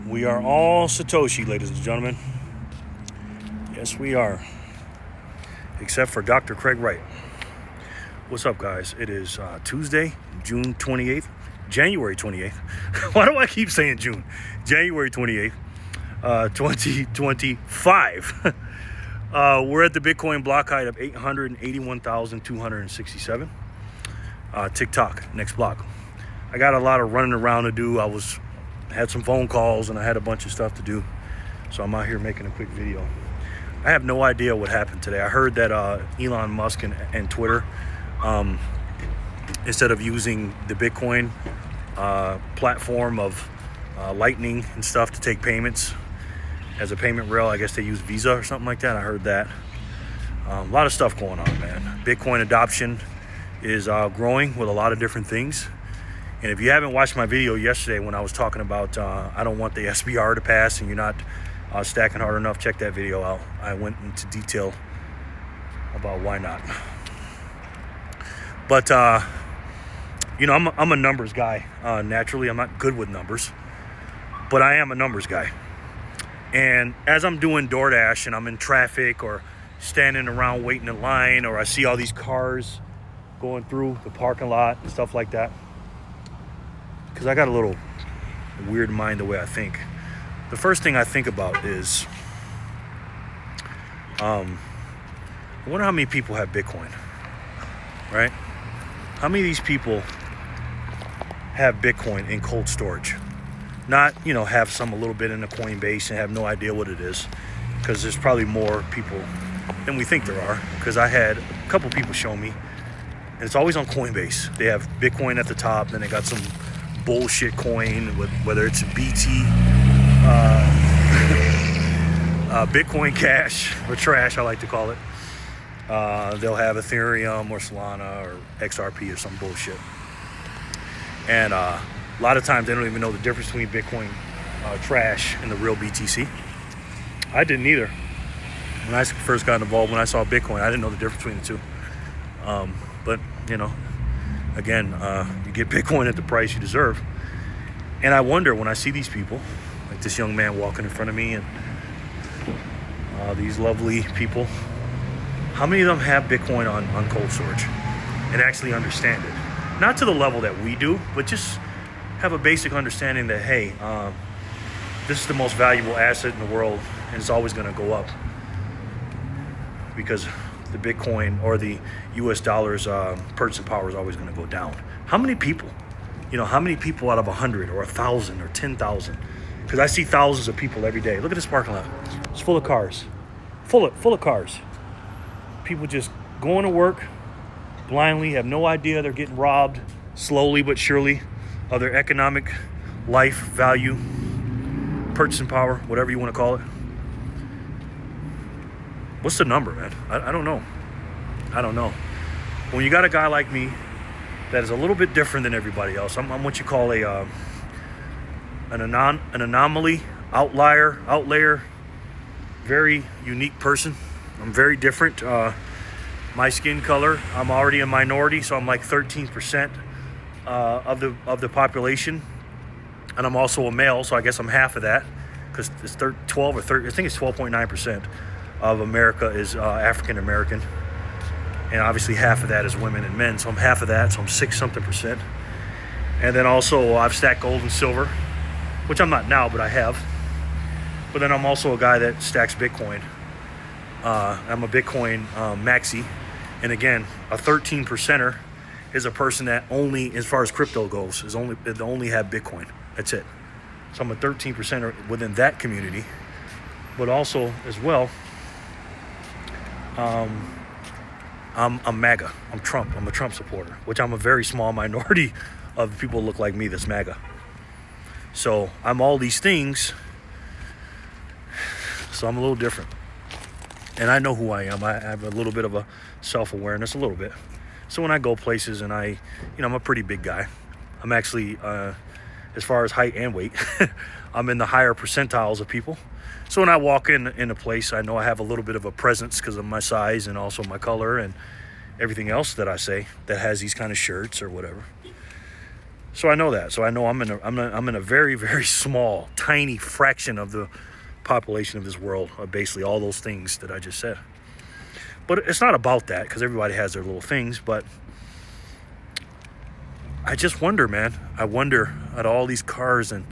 We are all Satoshi, ladies and gentlemen. Yes, we are. Except for Dr. Craig Wright. What's up, guys? It is Tuesday, June 28th. January 28th. Why do I keep saying June? January 28th, 2025. We're at the Bitcoin block height of 881,267. TikTok, next block. I got a lot of running around to do. Had some phone calls and I had a bunch of stuff to do. So I'm out here making a quick video. I have no idea what happened today. I heard that Elon Musk and Twitter, instead of using the Bitcoin platform of Lightning and stuff to take payments as a payment rail, I guess they use Visa or something like that. I heard that. A lot of stuff going on, man. Bitcoin adoption is growing with a lot of different things. And if you haven't watched my video yesterday when I was talking about I don't want the SBR to pass and you're not stacking hard enough, check that video out. I went into detail about why not. But, I'm a numbers guy. Naturally, I'm not good with numbers, but I am a numbers guy. And as I'm doing DoorDash and I'm in traffic or standing around waiting in line, or I see all these cars going through the parking lot and stuff like that, because I got a little weird mind the way I think. The first thing I think about is, I wonder how many people have Bitcoin, right? How many of these people have Bitcoin in cold storage? Not, have some a little bit in a Coinbase and have no idea what it is, because there's probably more people than we think there are, because I had a couple people show me, and it's always on Coinbase. They have Bitcoin at the top, then they got some bullshit coin, with whether it's BT, Bitcoin Cash, or trash, I like to call it. They'll have Ethereum or Solana or XRP or some bullshit. And a lot of times they don't even know the difference between Bitcoin trash and the real BTC. I didn't either. When I first got involved, when I saw Bitcoin, I didn't know the difference between the two. But, again, you get Bitcoin at the price you deserve. And I wonder, when I see these people, like this young man walking in front of me and these lovely people, how many of them have Bitcoin on cold storage and actually understand it? Not to the level that we do, but just have a basic understanding that, hey, this is the most valuable asset in the world and it's always going to go up, because the Bitcoin or the US dollar's purchasing power is always going to go down. How many people, how many people out of 100 or 1,000 or 10,000? Because I see thousands of people every day. Look at this parking lot. It's full of cars. Full of cars. People just going to work blindly, have no idea they're getting robbed slowly but surely of their economic life value, purchasing power, whatever you want to call it. What's the number, man? I don't know. When you got a guy like me that is a little bit different than everybody else, I'm what you call an anomaly, outlier, very unique person. I'm very different. My skin color, I'm already a minority, so I'm like 13% of the population, and I'm also a male, so I guess I'm half of that, because it's 12 or 13. I think it's 12.9% of America is African American, and obviously half of that is women and men. So I'm half of that, so I'm 6-something%. And then also I've stacked gold and silver, which I'm not now, but I have. But then I'm also a guy that stacks Bitcoin. I'm a Bitcoin maxi. And again, a 13%er is a person that only, as far as crypto goes, only have Bitcoin. That's it. So I'm a 13%er within that community. But also, as well, I'm MAGA. I'm Trump. I'm a Trump supporter, which I'm a very small minority of people who look like me that's MAGA. So I'm all these things. So I'm a little different. And I know who I am. I have a little bit of a self-awareness, a little bit. So when I go places and I'm a pretty big guy. I'm actually, as far as height and weight, I'm in the higher percentiles of people. So when I walk in a place, I know I have a little bit of a presence because of my size and also my color and everything else that I say that has these kind of shirts or whatever. So I know that. So I know I'm in a very, very small, tiny fraction of the population of this world, basically all those things that I just said. But it's not about that, because everybody has their little things. But I just wonder, man. I wonder at all these cars and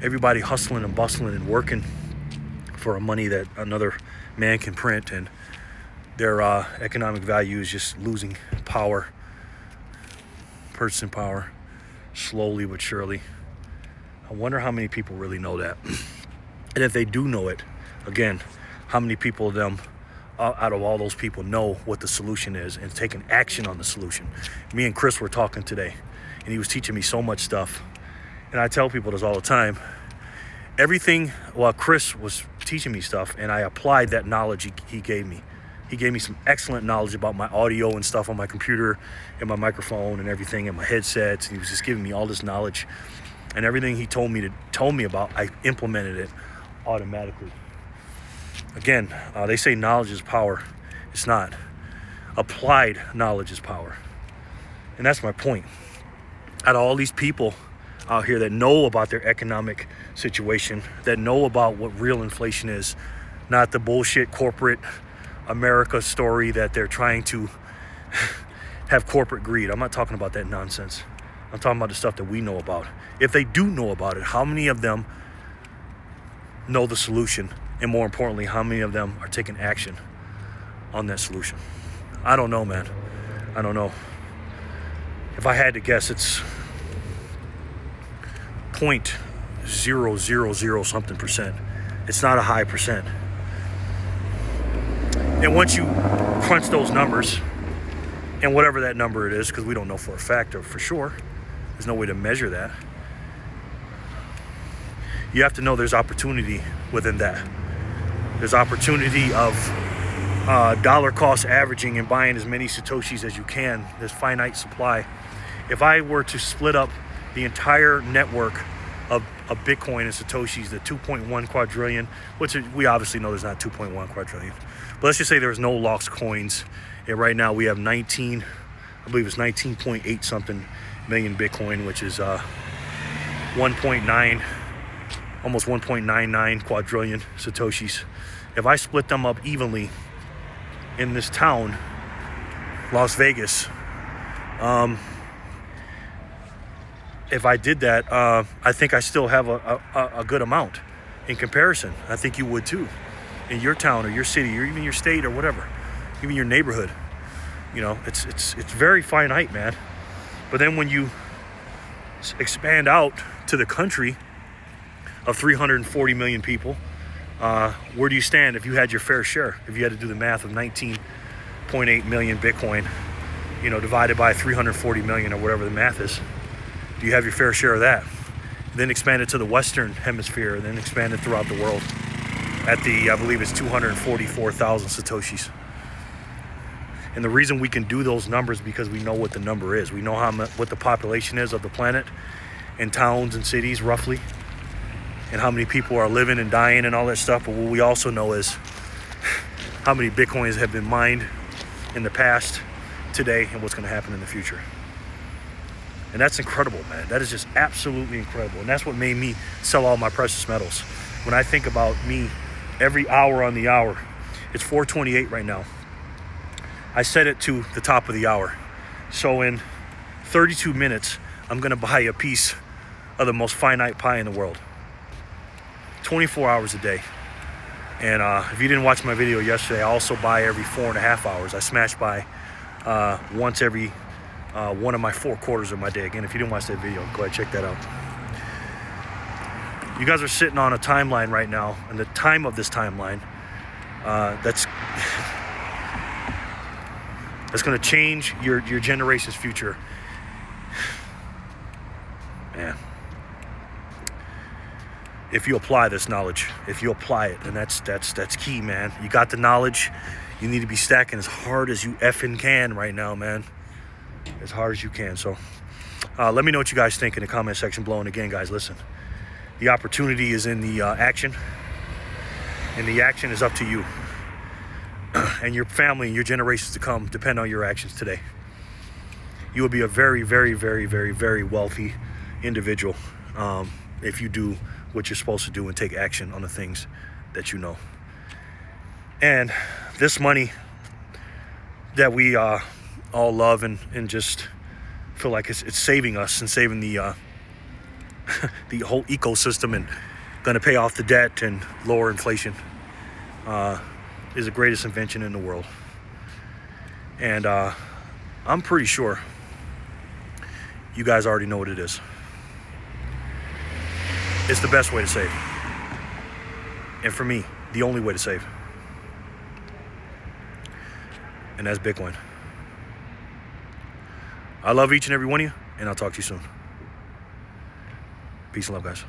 everybody hustling and bustling and working for a money that another man can print, and their economic value is just losing power, purchasing power, slowly but surely. I wonder how many people really know that. And if they do know it, again, how many people of them out of all those people know what the solution is and taking action on the solution. Me and Chris were talking today, and he was teaching me so much stuff. And I tell people this all the time. Everything, while Chris was teaching me stuff, and I applied that knowledge he gave me. He gave me some excellent knowledge about my audio and stuff on my computer and my microphone and everything and my headsets. And he was just giving me all this knowledge, and everything he told me about, I implemented it automatically. Again, they say knowledge is power. It's not. Applied knowledge is power. And that's my point. Out of all these people out here that know about their economic situation, that know about what real inflation is, not the bullshit corporate America story that they're trying to have corporate greed. I'm not talking about that nonsense. I'm talking about the stuff that we know about. If they do know about it, how many of them know the solution? And more importantly, how many of them are taking action on that solution? I don't know, man. I don't know. If I had to guess, it's 0.000 something percent. It's not a high percent. And once you crunch those numbers, and whatever that number it is, because we don't know for a fact or for sure, there's no way to measure that. You have to know there's opportunity within that. There's opportunity of dollar cost averaging and buying as many Satoshis as you can. There's finite supply. If I were to split up the entire network of Bitcoin and Satoshis, the 2.1 quadrillion, which we obviously know there's not 2.1 quadrillion, but let's just say there's no lost coins. And right now we have 19, I believe it's 19.8 something million Bitcoin, which is 1.9, almost 1.99 quadrillion Satoshis. If I split them up evenly in this town, Las Vegas, if I did that, I think I still have a good amount in comparison. I think you would too, in your town or your city or even your state or whatever, even your neighborhood. You know, it's very finite, man. But then when you expand out to the country of 340 million people, where do you stand if you had your fair share? If you had to do the math of 19.8 million Bitcoin, you know, divided by 340 million or whatever the math is, do you have your fair share of that? Then expand it to the Western Hemisphere, and then expand it throughout the world at the, I believe it's 244,000 Satoshis. And the reason we can do those numbers is because we know what the number is. We know what the population is of the planet and towns and cities roughly, and how many people are living and dying and all that stuff. But what we also know is how many Bitcoins have been mined in the past, today, and what's going to happen in the future. And that's incredible, man. That is just absolutely incredible. And that's what made me sell all my precious metals. When I think about me, every hour on the hour, it's 4:28 right now. I set it to the top of the hour. So in 32 minutes, I'm going to buy a piece of the most finite pie in the world. 24 hours a day. And if you didn't watch my video yesterday, I also buy every 4.5 hours. I smash by once every one of my 4 quarters of my day. Again, if you didn't watch that video, go ahead and check that out. You guys are sitting on a timeline right now, and the time of this timeline, that's going to change your generation's future. Man. If you apply this knowledge, if you apply it, and that's key, man. You got the knowledge. You need to be stacking as hard as you effing can right now, man. As hard as you can. So let me know what you guys think in the comment section below. And again, guys, listen. The opportunity is in the action. And the action is up to you. And your family and your generations to come depend on your actions today. you will be a very, very, very, very, very wealthy individual if you do what you're supposed to do and take action on the things that you know. And this money that we all love and just feel like it's saving us and saving the the whole ecosystem and going to pay off the debt and lower inflation is the greatest invention in the world. And I'm pretty sure you guys already know what it is. It's the best way to save. And for me, the only way to save. And that's Bitcoin. I love each and every one of you, and I'll talk to you soon. Peace and love, guys.